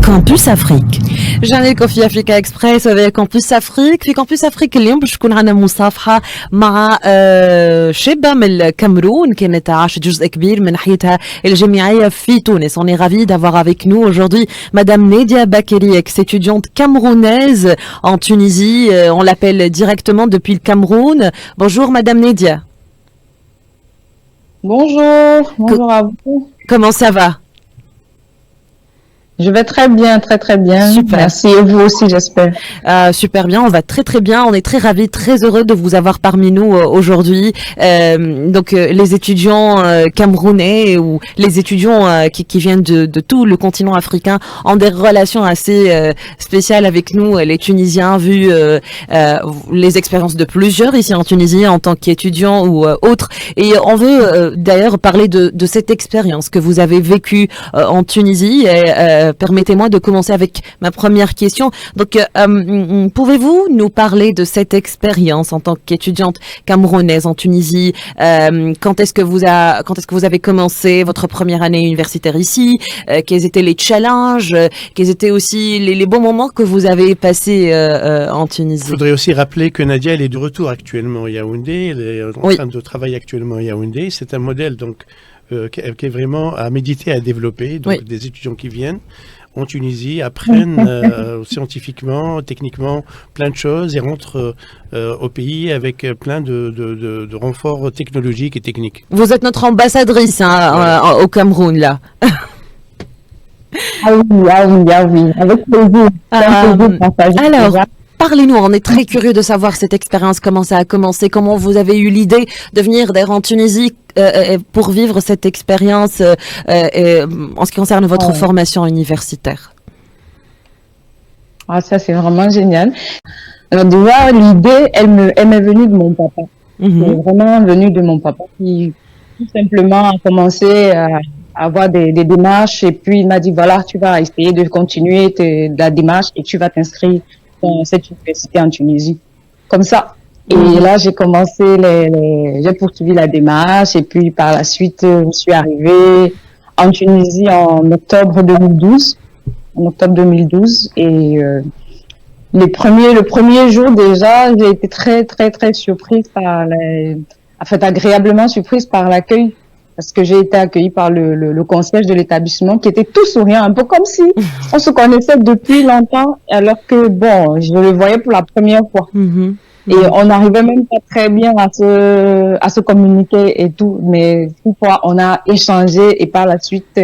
Campus Afrique. جانيكم في افريكا اكسبريس وفي كامبوس افريك. في كامبوس افريك اليوم باش تكون عندنا مصافحه مع شابه من الكاميرون كانت عاشت جزء كبير من حياتها الجامعيه في تونس. On est ravi d'avoir avec nous aujourd'hui Madame Nedia Bakeri, ex-étudiante camerounaise en Tunisie. On l'appelle directement depuis le Cameroun. Bonjour Madame Nedia. Bonjour à vous. Comment ça va? Je vais très bien, très bien. Super. Merci, et vous aussi, j'espère. Super bien, on va très bien. On est très ravis, très heureux de vous avoir parmi nous aujourd'hui. Donc les étudiants camerounais ou les étudiants qui viennent de tout le continent africain ont des relations assez spéciales avec nous, les Tunisiens, vu les expériences de plusieurs ici en Tunisie en tant qu'étudiants ou autres. Et on veut d'ailleurs parler de cette expérience que vous avez vécue en Tunisie. Permettez-moi de commencer avec ma première question. Donc, pouvez-vous nous parler de cette expérience en tant qu'étudiante camerounaise en Tunisie? Quand est-ce que vous avez commencé votre première année universitaire ici? Quels étaient les challenges? Quels étaient aussi les bons moments que vous avez passés en Tunisie? Je voudrais aussi rappeler que Nadia, elle est de retour actuellement à Yaoundé. Elle est en train de travailler actuellement à Yaoundé. C'est un modèle donc qui est vraiment à méditer, à développer. Donc des étudiants qui viennent en Tunisie apprennent scientifiquement, techniquement, plein de choses et rentrent au pays avec plein de renforts technologiques et techniques. Vous êtes notre ambassadrice au Cameroun, là. Ah oui, avec plaisir. Alors, parlez-nous, on est très curieux de savoir cette expérience, comment ça a commencé, comment vous avez eu l'idée de venir d'ailleurs en Tunisie pour vivre cette expérience en ce qui concerne votre formation universitaire. Ah, ça c'est vraiment génial. Alors déjà, l'idée, elle m'est venue de mon papa. Elle est vraiment venue de mon papa qui tout simplement a commencé à avoir des démarches et puis il m'a dit voilà, tu vas essayer de continuer la démarche et tu vas t'inscrire dans cette université en Tunisie. Comme ça. Et là, j'ai commencé j'ai poursuivi la démarche et puis par la suite, je suis arrivée en Tunisie en octobre 2012. Et le premier jour déjà, j'ai été très surprise agréablement surprise par l'accueil. Parce que j'ai été accueillie par le concierge de l'établissement qui était tout souriant, un peu comme si on se connaissait depuis longtemps, alors que bon, je le voyais pour la première fois. Et on n'arrivait même pas très bien à se communiquer et tout, mais toutefois on a échangé et par la suite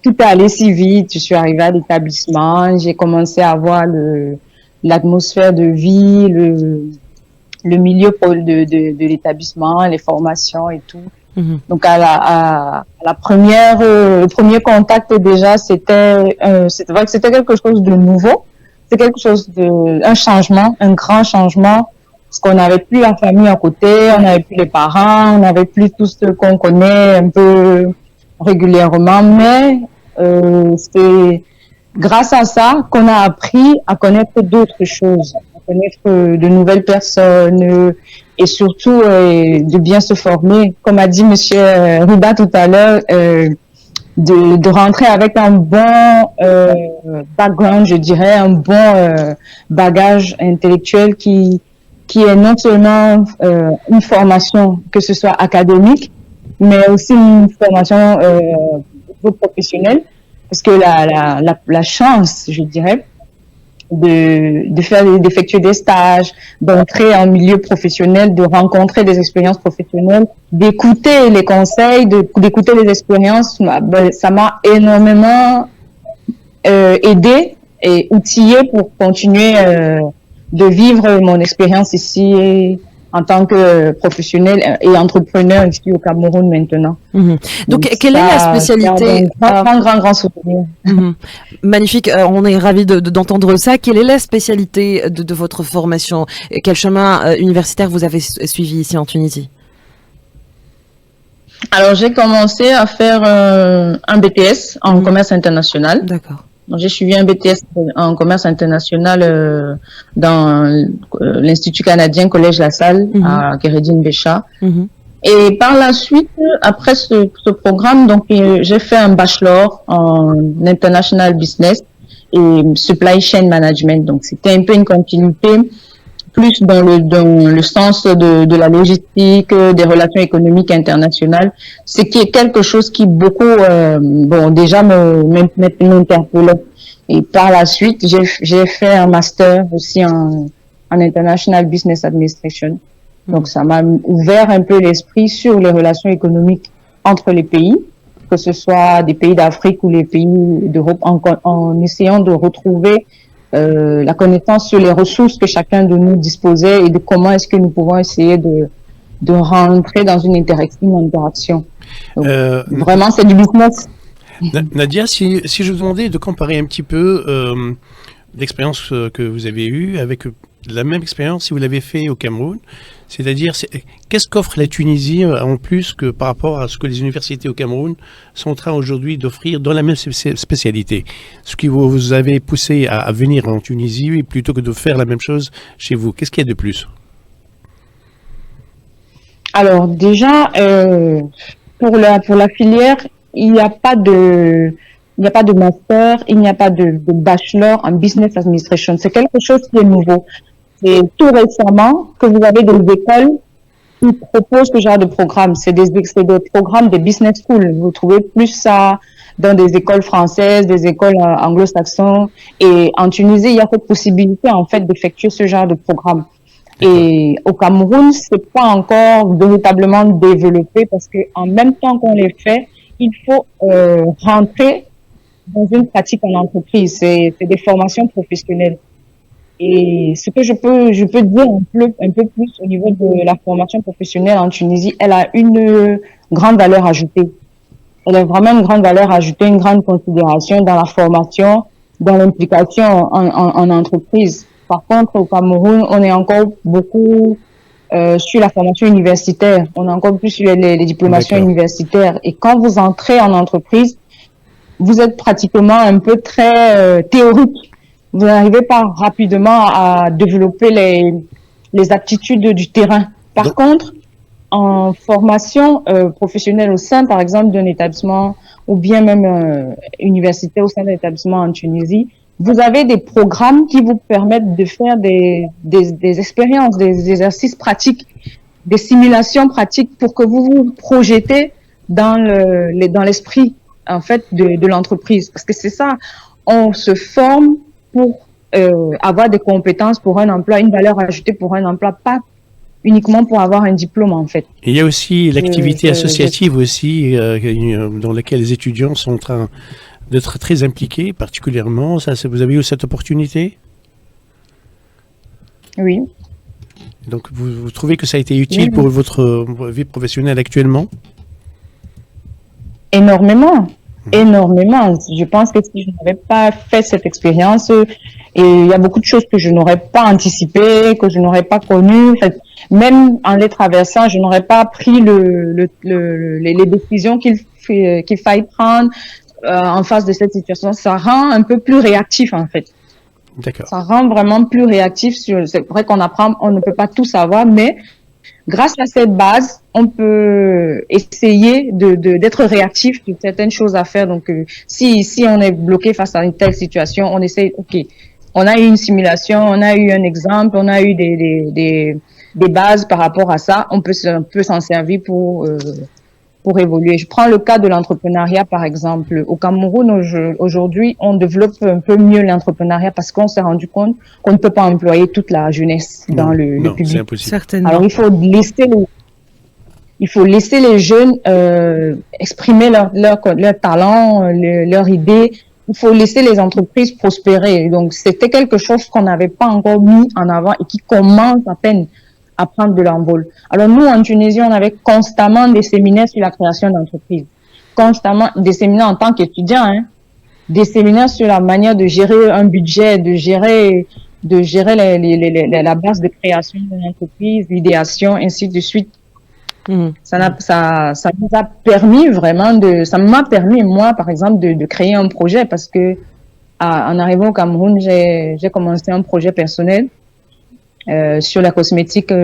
tout est allé si vite. Je suis arrivée à l'établissement, j'ai commencé à voir l'atmosphère de vie, le milieu de l'établissement, les formations et tout. Donc le premier contact déjà c'était vrai que c'était quelque chose de nouveau, c'est quelque chose un changement, un grand changement, parce qu'on n'avait plus la famille à côté, on n'avait plus les parents, on n'avait plus tout ce qu'on connaît un peu régulièrement, mais c'est grâce à ça qu'on a appris à connaître d'autres choses, à connaître de nouvelles personnes. Et surtout de bien se former, comme a dit Monsieur Riba tout à l'heure, de rentrer avec un bon background, je dirais, un bon bagage intellectuel qui est non seulement une formation, que ce soit académique, mais aussi une formation professionnelle, parce que la chance, je dirais, d'effectuer des stages, d'entrer en milieu professionnel, de rencontrer des expériences professionnelles, d'écouter les conseils, d'écouter les expériences, ça m'a énormément aidé et outillé pour continuer de vivre mon expérience ici en tant que professionnel et entrepreneur ici au Cameroun maintenant. Donc quelle est la spécialité? Grand souvenir. Magnifique, on est ravis d'entendre ça. Quelle est la spécialité de votre formation? Quel chemin universitaire vous avez suivi ici en Tunisie? Alors j'ai commencé à faire un BTS en commerce international. D'accord. Donc, j'ai suivi un BTS en commerce international dans l'Institut canadien Collège La Salle à Kérédine Bécha. Et par la suite, après ce programme, donc j'ai fait un bachelor en International Business et Supply Chain Management. Donc c'était un peu une continuité, plus dans le sens de la logistique, des relations économiques internationales, ce qui est quelque chose qui beaucoup, déjà m'interpellait. Et par la suite, j'ai fait un master aussi en International Business Administration. Donc, ça m'a ouvert un peu l'esprit sur les relations économiques entre les pays, que ce soit des pays d'Afrique ou les pays d'Europe, en essayant de retrouver la connaissance sur les ressources que chacun de nous disposait et de comment est-ce que nous pouvons essayer de rentrer dans une interaction. Donc, vraiment, c'est du business. Nadia, si je vous demandais de comparer un petit peu l'expérience que vous avez eue avec la même expérience si vous l'avez fait au Cameroun, c'est-à-dire qu'est-ce qu'offre la Tunisie en plus que par rapport à ce que les universités au Cameroun sont en train aujourd'hui d'offrir dans la même spécialité, ce qui vous avez poussé à venir en Tunisie plutôt que de faire la même chose chez vous, qu'est-ce qu'il y a de plus? Alors déjà, pour la filière, il n'y a pas de master, il n'y a pas de bachelor en business administration. C'est quelque chose qui est nouveau. C'est tout récemment que vous avez des écoles qui proposent ce genre de programme. C'est des programmes de business school. Vous trouvez plus ça dans des écoles françaises, des écoles anglo-saxonnes. Et en Tunisie, il y a cette possibilité, en fait, d'effectuer ce genre de programme. Et au Cameroun, c'est pas encore véritablement développé parce que en même temps qu'on les fait, il faut rentrer dans une pratique en entreprise. C'est des formations professionnelles. Et ce que je peux dire un peu plus au niveau de la formation professionnelle en Tunisie, elle a une grande valeur ajoutée. Elle a vraiment une grande valeur ajoutée, une grande considération dans la formation, dans l'implication en entreprise. Par contre, au Cameroun, on est encore beaucoup sur la formation universitaire. On est encore plus sur les diplomations universitaires. Et quand vous entrez en entreprise, vous êtes pratiquement un peu très théorique. Vous n'arrivez pas rapidement à développer les aptitudes du terrain. Par contre, en formation professionnelle au sein, par exemple, d'un établissement ou bien même universitaire au sein d'un établissement en Tunisie, vous avez des programmes qui vous permettent de faire des expériences, des exercices pratiques, des simulations pratiques pour que vous vous projetez dans l'esprit en fait de l'entreprise. Parce que c'est ça, on se forme pour avoir des compétences pour un emploi, une valeur ajoutée pour un emploi, pas uniquement pour avoir un diplôme en fait. Il y a aussi l'activité associative aussi dans laquelle les étudiants sont en train d'être très impliqués particulièrement. Ça, vous avez eu cette opportunité? Oui. Donc vous trouvez que ça a été utile pour votre vie professionnelle actuellement? Énormément. Énormément. Je pense que si je n'avais pas fait cette expérience, et il y a beaucoup de choses que je n'aurais pas anticipées, que je n'aurais pas connues. En fait, même en les traversant, je n'aurais pas pris les décisions qu'il faille prendre en face de cette situation. Ça rend un peu plus réactif, en fait. D'accord. Ça rend vraiment plus réactif. C'est vrai qu'on apprend, on ne peut pas tout savoir, mais grâce à cette base, on peut essayer d'être réactif sur certaines choses à faire. Donc, si on est bloqué face à une telle situation, on essaye, OK, on a eu une simulation, on a eu un exemple, on a eu des bases par rapport à ça, on peut s'en servir pour évoluer. Je prends le cas de l'entrepreneuriat, par exemple. Au Cameroun, aujourd'hui, on développe un peu mieux l'entrepreneuriat parce qu'on s'est rendu compte qu'on ne peut pas employer toute la jeunesse dans le public. C'est impossible. Certainement. Alors, il faut laisser les jeunes exprimer leur talent, leur idée. Il faut laisser les entreprises prospérer. Donc, c'était quelque chose qu'on n'avait pas encore mis en avant et qui commence à peine à prendre de l'envol. Alors, nous, en Tunisie, on avait constamment des séminaires sur la création d'entreprises. Constamment des séminaires en tant qu'étudiant, des séminaires sur la manière de gérer un budget, de gérer la base de création d'une entreprise, l'idéation, ainsi de suite. Ça nous a permis vraiment ça m'a permis, moi, par exemple, de créer un projet parce que, en arrivant au Cameroun, j'ai commencé un projet personnel, sur la cosmétique,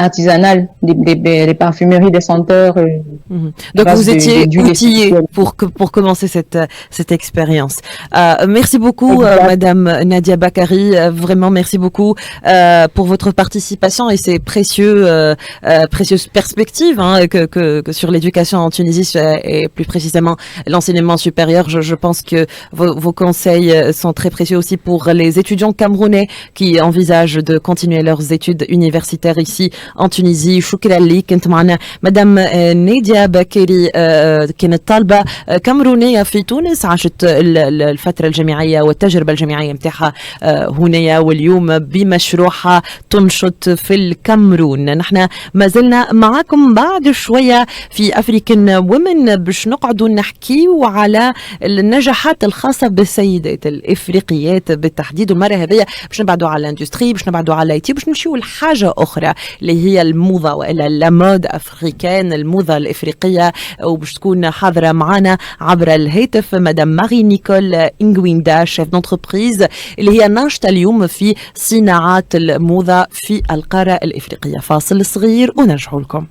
artisanales, des parfumeries, des senteurs. Donc vous étiez outillé pour commencer cette expérience. Merci beaucoup, Madame Nadia Bakari. Vraiment, merci beaucoup pour votre participation et ces précieuses perspectives que sur l'éducation en Tunisie et plus précisément l'enseignement supérieur. Je pense que vos conseils sont très précieux aussi pour les étudiants camerounais qui envisagent de continuer leurs études universitaires ici en Tunisie. شكرا لك. كنت معنا مدام نادية بكري كانت طالبة كامرونية في تونس، عاشت الفترة الجامعية والتجربة الجامعية متاعها هنا، واليوم بمشروعها تنشط في الكامرون. نحن ما زلنا معكم بعد شوية في أفريكان وومن باش نقعدوا نحكيو على النجاحات الخاصة بالسيدات الإفريقيات بالتحديد، والمرة هذه باش نبعدوا على الاندستري، باش نبعدوا على الايتي، باش نمشيو لحاجة أخرى اللي هي الموضة وإلا لامود أفريكان، الموضة الإفريقية، وباش تكون حاضرة معنا عبر الهاتف مدام ماري نيكول إنغويندا، شيف دونتربريز اللي هي ناشطة اليوم في صناعات الموضة في القارة الإفريقية. فاصل صغير ونرجع لكم.